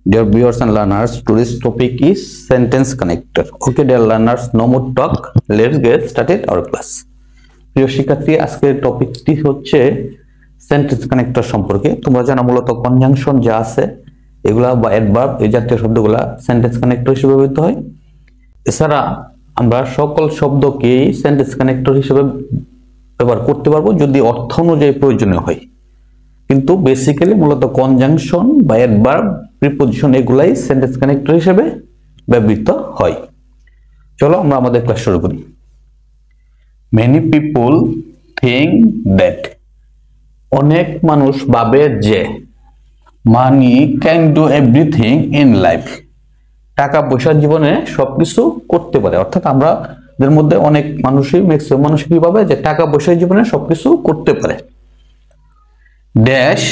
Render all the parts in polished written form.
Dear viewers and learners, today's topic is sentence connector. Okay, dear learners, no more talk. Let's get started our class. প্রিয় শিক্ষার্থী, আজকের টপিকটি হচ্ছে sentence connector সম্পর্কে। তোমরা জানো মূলত কনজাংশন যা আছে এগুলা বা অ্যাডভার্ব এই জাতীয় শব্দগুলা সেন্টেন্স কানেক্টর হিসেবে ব্যবহৃত হয়। এছাড়া আমরা সকল শব্দকেই সেন্টেন্স কানেক্টর হিসেবে ব্যবহার করতে পারবো যদি অর্থ অনুযায়ী প্রয়োজনীয় হয়। কিন্তু বেসিক্যালি মূলত কনজাংশন বা অ্যাডভার্ব প্রিপোজিশন এগুলাই সেন্টেন্স কানেক্টর হিসেবে ব্যবহৃত হয়। চলো আমরা আমাদের ক্লাস শুরু করি। মেনি পিপল থিঙ্ক দ্যাট, অনেক মানুষ ভাবে যে money can do everything in life, টাকা পয়সা জীবনে সবকিছু করতে পারে। অর্থাৎ আমাদের মধ্যে অনেক মানুষই ম্যাক্সিমাম মানুষ কি ভাবে যে টাকা পয়সা জীবনে সবকিছু করতে পারে। Dash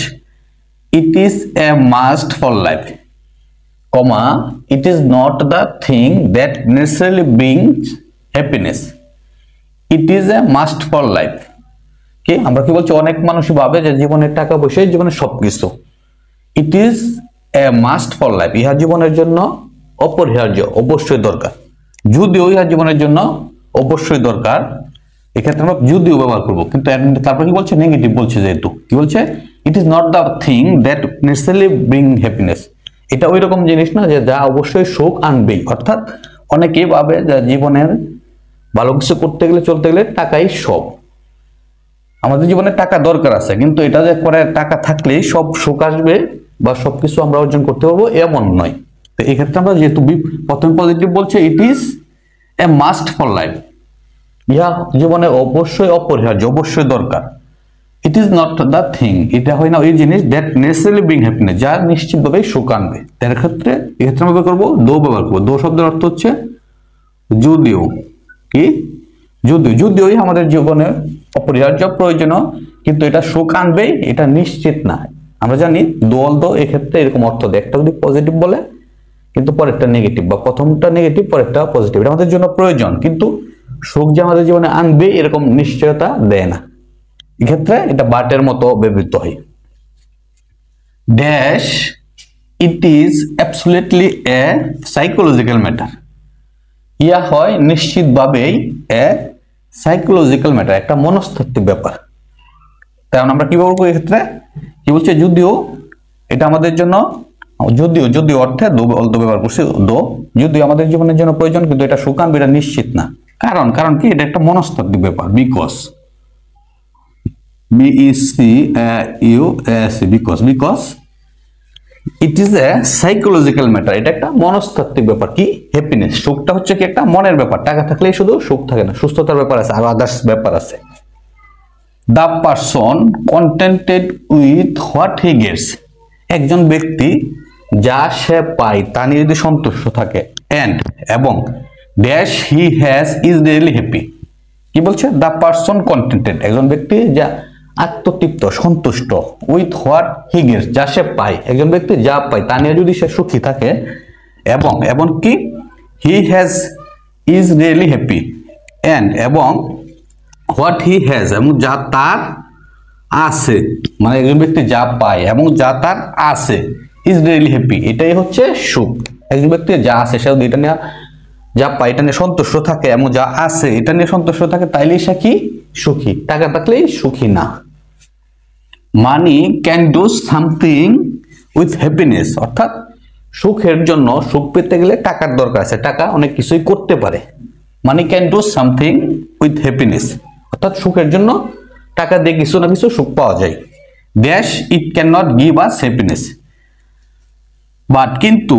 it is a must for life, comma it is not the thing that necessarily brings happiness, it is a must for life। কি আমরা কি বলছি, অনেক মানুষই ভাবে যে জীবনের টাকা পয়সা জীবনের সবকিছু, it is a must for life, ইহা জীবনের জন্য অপরিহার্য, অবশ্যই দরকার। যদিও ইহা জীবনের জন্য অবশ্যই দরকার, এক্ষেত্রে আমরা যদিও ব্যবহার করবো, কিন্তু তারপর কি বলছে, নেগেটিভ বলছে, যেহেতু কি বলছে, it is not the thing that necessarily bring happiness, এটা ওই রকম জিনিস না যে যা অবশ্যই সুখ আনবেই। অর্থাৎ অনেকেই ভাবে যে জীবনের ভালো কিছু করতে গেলে চলতে গেলে টাকাই সব, আমাদের জীবনে টাকা দরকার আছে, কিন্তু এটা যে করে টাকা থাকলেই সব সুখ আসবে বা সবকিছু আমরা অর্জন করতে পারবো এমন নয়। তো এই ক্ষেত্রে আমরা যেহেতু প্রথম পজিটিভ বলছে, it is a must for life, ইহা জীবনে অবশ্যই অপরিহার্য, অবশ্যই দরকার। It is not the thing, এটা হয় না ওই জিনিস, দ্যাট নেসেসারিলি ব্রিং হ্যাপিনেস, যা নিশ্চিতভাবে সুখ আনবে। তার ক্ষেত্রে এক্ষেত্রে আমরা করবো দো ব্যবহার করবো। দো শব্দের অর্থ হচ্ছে যদিও, কি যদিওই আমাদের জীবনে অপরিহার্য, প্রয়োজনীয়, কিন্তু এটা সুখ আনবে এটা নিশ্চিত না। আমরা জানি দো এক্ষেত্রে এরকম অর্থ দেয়, একটা যদি পজিটিভ বলে কিন্তু পরেরটা নেগেটিভ, বা প্রথমটা নেগেটিভ পরেরটা পজিটিভ, এটা আমাদের জন্য প্রয়োজন, কিন্তু সুখ যে আমাদের জীবনে আনবে এরকম নিশ্চয়তা দেয় না। এক্ষেত্রে এটা বাটের মতো ব্যবহৃত হয়। Dash it is absolutely a psychological matter, ইয়া হয় নিশ্চিতভাবেই এ সাইকোলজিক্যাল ম্যাটার, একটা মনস্তাত্ত্বিক ব্যাপার। কারণ আমরা কি বলবো এক্ষেত্রে, কি বলছে, যদিও এটা আমাদের জন্য, যদিও অর্থে দো ব্যবহার করছি, যদিও আমাদের জীবনের জন্য প্রয়োজন, কিন্তু এটা সুখ আনবে এটা নিশ্চিত না। কারণ কি, এটা একটা মনস্তাত্ত্বিক ব্যাপার। Because because it is a psychological matter, এটা একটা মনস্তাত্ত্বিক ব্যাপার। কি হ্যাপিনেস, সুখটা হচ্ছে কি একটা মনের ব্যাপার, টাকা থাকলেই শুধু সুখ থাকে না, সুস্থতার ব্যাপার আছে, আর আদার্স ব্যাপার আছে। The person contented with what he gets, একজন ব্যক্তি যা সে পায় তা নিয়ে যদি সন্তুষ্ট থাকে, এবং dash he has is really happy. কি বলছে, দ্য পারসন কন্টেন্টেড, একজন ব্যক্তি যা আত্মতৃপ্ত, সন্তুষ্ট, উইথ হোয়াট হি গেটস, যা সে পায়, একজন ব্যক্তি যা পায় তা নিয়ে যদি সে সুখী থাকে, এবং কি he has is really happy, এবং হোয়াট হি হ্যাজ, এবং যা তার আছে, মানে একজন ব্যক্তি যা পায় এবং যা তার আছে, ইজ রিয়েলি হ্যাপি, এটাই হচ্ছে সুখ। একজন ব্যক্তি যা আছে সে এটা নিয়ে, যা পায় এটা নিয়ে সন্তুষ্ট থাকে, এবং যা আছে এটা নিয়ে সন্তুষ্ট থাকে, তাইলেই সে কি সুখী, টাকা থাকলেই সুখী না। Money can do something with happiness, অর্থাৎ সুখের জন্য, সুখ পেতে গেলে টাকার দরকার আছে, টাকা অনেক কিছুই করতে পারে। Money can do something with happiness, অর্থাৎ সুখের জন্য টাকা দিয়ে কিছু না কিছু সুখ পাওয়া যায়। Dash it can not give us happiness, but কিন্তু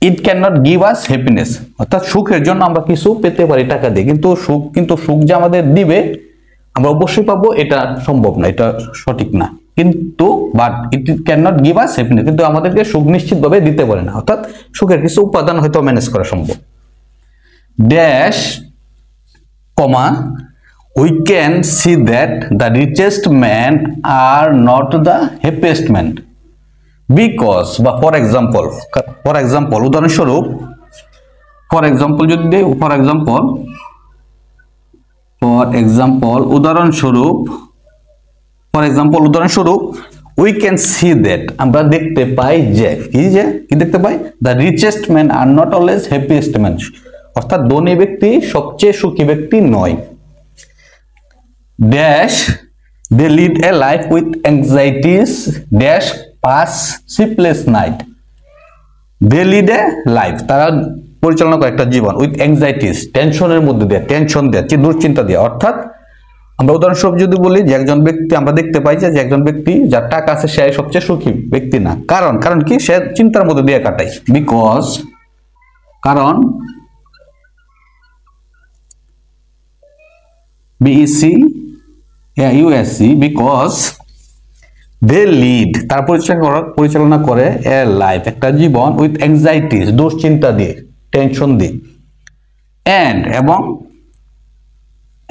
it can not give us happiness, অর্থাৎ সুখের জন্য আমরা কিছু পেতে পারি টাকা দিয়ে, কিন্তু সুখ যে আমাদের দিবে আমরা অবশ্যই পাবো এটা সম্ভব না, এটা সঠিক না। কিন্তু but it can not give us happiness, কিন্তু আমাদেরকে সুখ নিশ্চিতভাবে দিতে পারে না, অর্থাৎ সুখের কিছু উপাদান হয়তো ম্যানেজ করা সম্ভব। Dash comma we can see that the richest man are not the happiest man, because বা ফর এক্সাম্পল উদাহরণস্বরূপ, উদাহরণস্বরূপ উই ক্যান সি দ্যাট, আমরা দেখতে পাই যে কি দেখতে পাই, the richest man are not always happiest man, অর্থাৎ ধনী ব্যক্তি সবচেয়ে সুখী ব্যক্তি নয়। Dash they lead a life with anxieties dash pass sleepless night, they lead a life, তারা পরিচালনা করে একটা জীবন উইথ অ্যাংজাইটিস, টেনশনের মধ্যে দিয়ে, টেনশন দিয়ে, দুশ্চিন্তা দিয়ে। অর্থাৎ আমরা উদাহরণস্বরূপ যদি বলি যে একজন ব্যক্তি, আমরা দেখতে পাই যে একজন ব্যক্তি যার টাকা আছে সে সবচেয়ে সুখী ব্যক্তি না, কারণ কি, সে চিন্তার মধ্যে দিয়ে কাটায়। বিকজ, কারণ BEC USC, because they lead, তারা পরিচালনা করে এ লাইফ, একটা জীবন উইথ অ্যাংজাইটিস, দুশ্চিন্তা দিয়ে, টেনশন দিয়ে,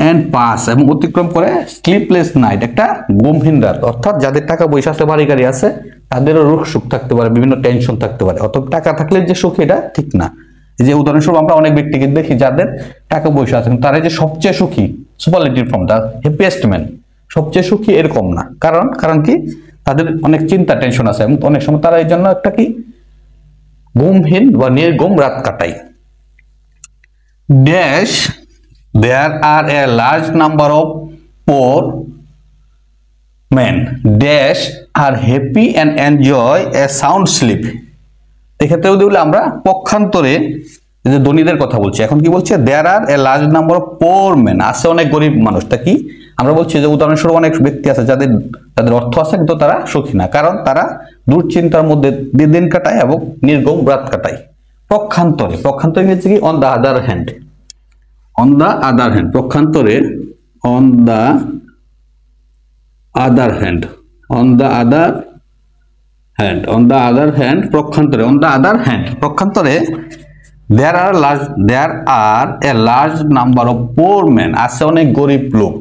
এন্ড পাস এবং অতিক্রম করে স্লিপলেস নাইট, একটা ঘুমহীন রাত। অর্থাৎ যাদের টাকা পয়সা আছে, বাড়ি গাড়ি আছে, তাদেরও রোগ সুখ থাকতে পারে, বিভিন্ন টেনশন থাকতে পারে। অত টাকা থাকলে যে সুখ, এটা ঠিক না। যে উদাহরণস্বরূপ আমরা অনেক ব্যক্তিকে দেখি যাদের টাকা পয়সা আছে, তারা যে সবচেয়ে সুখী, superlative form, the happiest man, সবচেয়ে সুখী এরকম না। কারণ কি, তাদের অনেক চিন্তা টেনশন আছে এবং অনেক সময় তারা এই জন্য একটা কি ঘুমহীন বা নির্ঘুম রাত কাটায়। Dash there are a large number of poor men dash are happy and enjoy a sound sleep, এক্ষেত্রেও দিলে আমরা পক্ষান্তরে যে ধনীদের কথা বলছি, এখন কি বলছে, there are a large number of poor men, আছে অনেক গরিব মানুষ। তা কি আমরা বলছি যে উদাহরণস্বরূপ অনেক ব্যক্তি আছে যাদের অর্থ আছে কিন্তু তারা সুখী না, কারণ তারা দুশ্চিন্তার মধ্যে দিন কাটায় এবং নির্ঘুম রাত কাটায়। পক্ষান্তরে ইংরেজি কি, on the other hand, on the other hand, পক্ষান্তরে on the other hand, পক্ষান্তরে there are a large number of poor men, আছে অনেক গরিব লোক,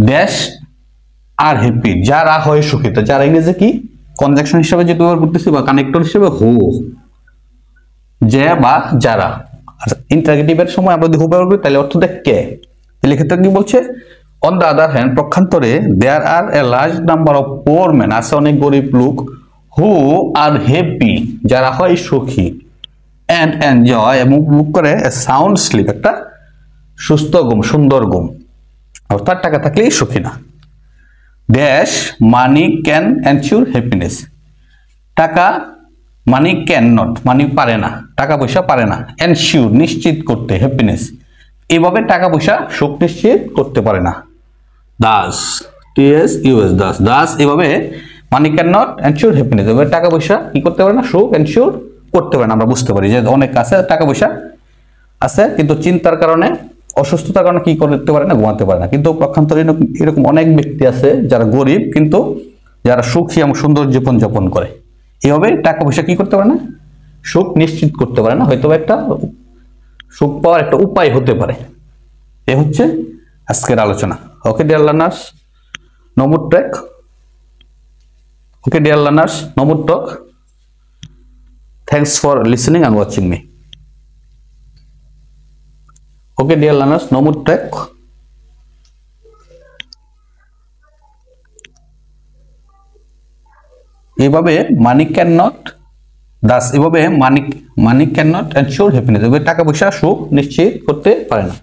dash are happy, যারা হয় সুখী। তো যারা ইংরেজি কি কনজাংশন হিসেবে যেটা ব্যবহার করতেছি বা কানেক্টর হিসেবে হু, যে বা যারা। আচ্ছা, ইন্টারগেটিভের সময় আমরা যদি হু ব্যবহার করি তাহলে অর্থ দেখ কে, তাহলে ক্ষেত্রে কি বলছে, অন দ্য আদার হ্যান্ড, পক্ষান্তরে there are a large number of poor man, আছে অনেক গরিব লোক, হু আর হ্যাপি, যারা হয় সুখী, এন্ড এনজয় এবং উপভোগ করে এ সাউন্ড স্লিপ, একটা সুস্থ ঘুম, সুন্দর ঘুম। অর্থাৎ টাকা থাকলেই সুখী না। Dash money can ensure happiness, টাকা, মানি ক্যান নট, মানি পারে না, টাকা পয়সা পারে না, এনশিওর নিশ্চিত করতে, হ্যাপিনেস, এভাবে টাকা পয়সা সুখ নিশ্চিত করতে পারে না। দাস, TSUS, দাস এভাবে money can not ensure happiness, এভাবে টাকা পয়সা কি করতে পারে না, সুখ এনশিওর করতে পারে না। আমরা বুঝতে পারি যে অনেক আছে টাকা পয়সা আছে কিন্তু চিন্তার কারণে, অসুস্থতার কারণে কি করতে পারে না, ঘুমাতে পারে না। কিন্তু পক্ষান্তরে এরকম অনেক ব্যক্তি আছে যারা গরিব কিন্তু যারা সুখী এবং সুন্দর জীবন যাপন করে, এভাবে টাকা পয়সা কি করতে পারে না, সুখ নিশ্চিত করতে পারে না, হয়তো একটা সুখ পাওয়ার একটা উপায় হতে পারে। এ হচ্ছে আজকের আলোচনা। Okay dear learners, no more track. Okay dear learners, no more talk. Thanks for listening and watching me. Okay dear learners, no more track. এভাবে মানি ক্যান নট, দাস এভাবে money can not ensure happiness, এভাবে টাকা পয়সা সুখ নিশ্চিত করতে পারে না।